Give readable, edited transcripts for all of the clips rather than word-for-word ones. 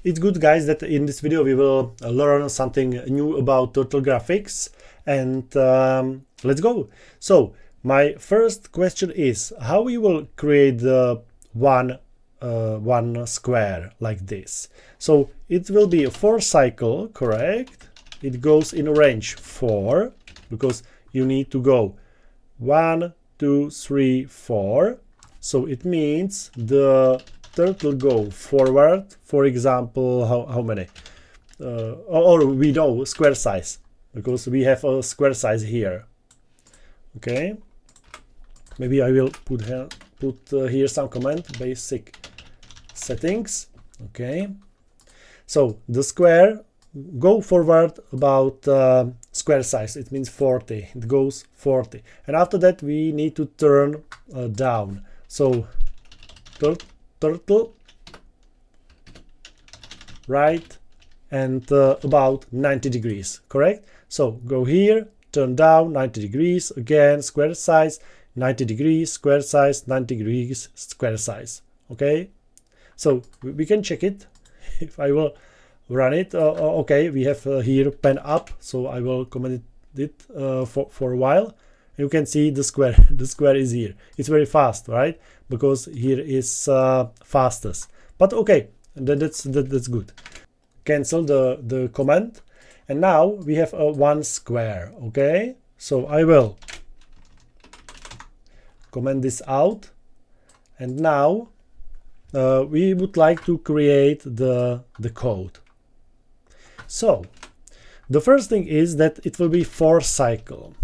It's good, guys, that in this video we will learn something new about turtle graphics, and let's go. So my first question is how we will create the one square like this. So it will be a 4 cycle, correct? It goes in a range 4 because you need to go 1, 2, 3, 4. So it means the turtle go forward, for example, how many? Or we know square size because we have a square size here. Okay, maybe I will put here some comment, basic settings. Okay, so the square go forward about square size, it means 40, it goes 40, and after that we need to turn down. So turtle right and about 90 degrees, correct? So go here, turn down 90 degrees, again square size, 90 degrees, square size, 90 degrees, square size. Okay, so we can check it if I will run it. Okay, we have here pen up, so I will comment it for a while. You can see the square the square is here. It's very fast, right? Because here is fastest. But okay, that's good. Cancel the comment, and now we have a 1 square. Okay, so I will comment this out, and now we would like to create the code. So the first thing is that it will be 4 cycle.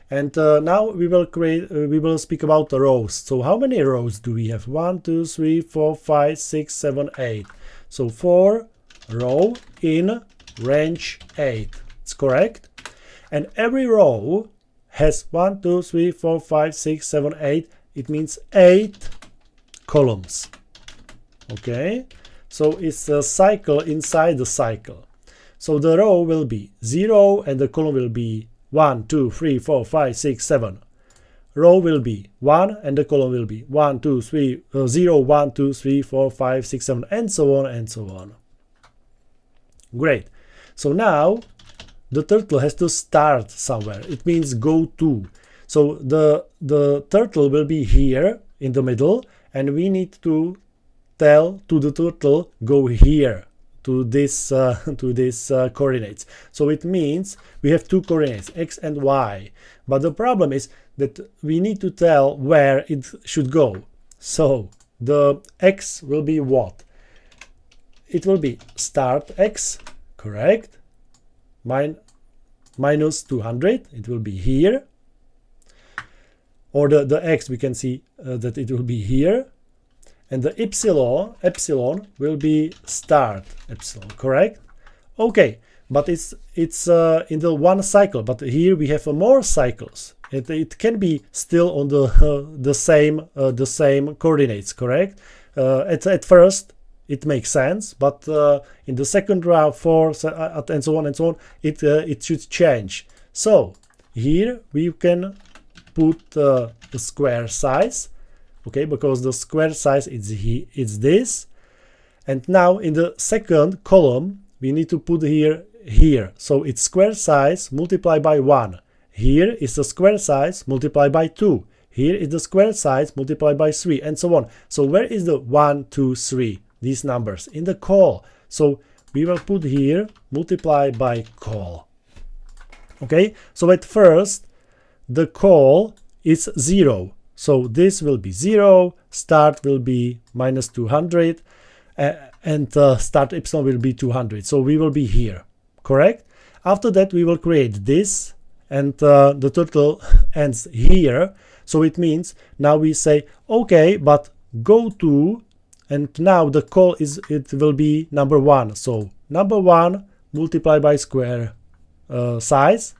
And now we will speak about the rows. So how many rows do we have? 1, 2, 3, 4, 5, 6, 7, 8. So 4 row in range 8. It's correct. And every row has 1, 2, 3, 4, 5, 6, 7, 8. It means 8 columns. Okay. So it's a cycle inside the cycle. So the row will be 0 and the column will be 1, 2, 3, 4, 5, 6, 7. Row will be 1 and the column will be 1, 2, 3, 0, 1, 2, 3, 4, 5, 6, 7, and so on and so on. Great. So now the turtle has to start somewhere. It means go to. So the turtle will be here in the middle, and we need to tell to the turtle go here to this coordinates. So it means we have 2 coordinates, x and y, but the problem is that we need to tell where it should go. So the x will be what? It will be start x, correct, minus 200, it will be here, or the x we can see that it will be here. And the epsilon will be start epsilon, correct? Okay, but it's in the 1 cycle, but here we have more cycles. It can be still on the same coordinates, correct? At first it makes sense, but in the second round, 4 and so on, it should change. So here we can put the square size. Okay, because the square size is this, and now in the second column we need to put here. So it's square size multiplied by 1. Here is the square size multiplied by 2. Here is the square size multiplied by 3, and so on. So where is the 1, 2, 3? These numbers in the call. So we will put here multiply by call. Okay, so at first the call is 0. So this will be 0, start will be minus 200, and start epsilon will be 200. So we will be here, correct? After that we will create this, and the turtle ends here. So it means now we say, okay, but go to, and now the call it will be number 1. So number 1 multiplied by square size,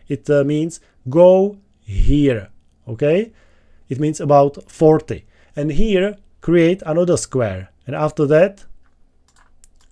it means go here, okay? It means about 40. And here create another square, and after that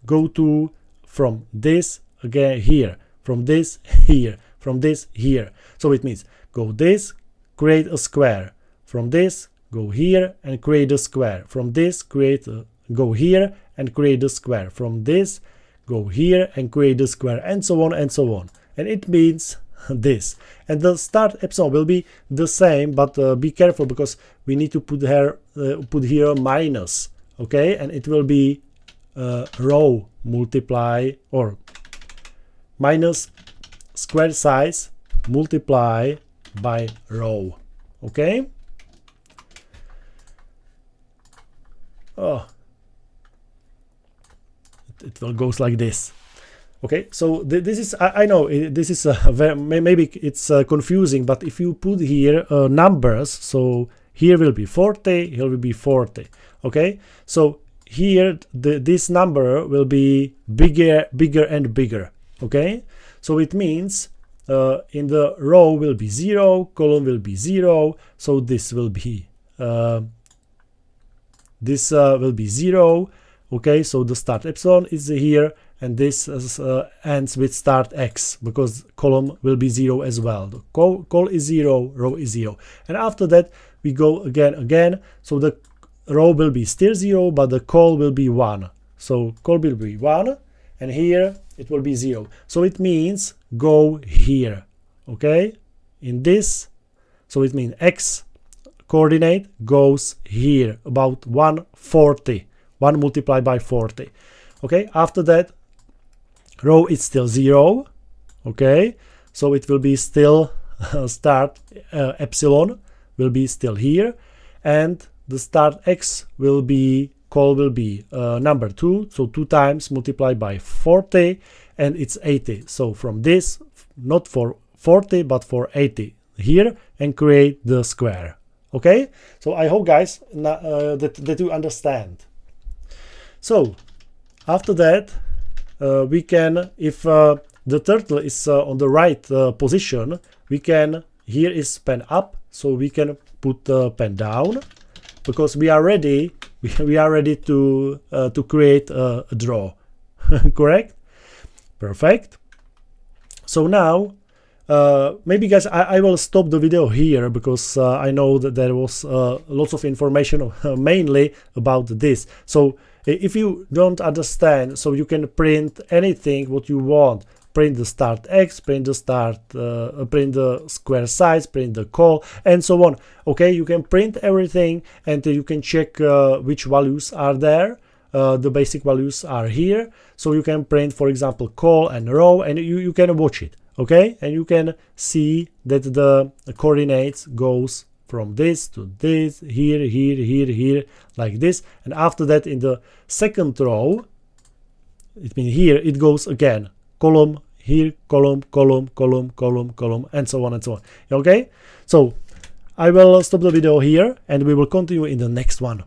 go to from this again here, from this here, from this here. So it means go this, create a square, from this go here and create a square, from this create go here and create the square. From this, go here and create the square, and so on and so on. And it means this. And the start epsilon will be the same, but be careful because we need to put here a minus, okay? And it will be row multiply or minus square size multiply by row, okay? Oh, it will goes like this. Okay, so this is, I know this is maybe it's confusing, but if you put here numbers, so here will be 40, here will be 40. Okay, so here this number will be bigger and bigger. Okay, so it means in the row will be 0, column will be 0, so this will be 0. Okay, so the start epsilon is here, and this ends with start x because column will be 0 as well. The call is 0, row is 0, and after that we go again. So the row will be still 0, but the call will be 1. So call will be 1, and here it will be 0. So it means go here. Okay, in this, so it means x coordinate goes here about 140. 1 multiplied by 40. Okay, after that row is still 0. Okay, so it will be still start epsilon will be still here, and the start x will be call will be number 2, so 2 times multiplied by 40, and it's 80. So from this, not for 40 but for 80 here, and create the square. Okay, so I hope guys that you understand. So after that we can, if the turtle is on the right position, we can, here is pen up, so we can put pen down because we are ready to create a draw. Correct? Perfect. So now maybe guys I will stop the video here because I know that there was lots of information mainly about this. So if you don't understand, so you can print anything what you want. Print the start x, print the square size, print the call, and so on. Okay, you can print everything, and you can check which values are there. The basic values are here, so you can print, for example, call and row, and you can watch it. Okay, and you can see that the coordinates goes from this to this, here, like this, and after that in the second row, it means here it goes again, column, here, column, and so on and so on. Okay, so I will stop the video here, and we will continue in the next one.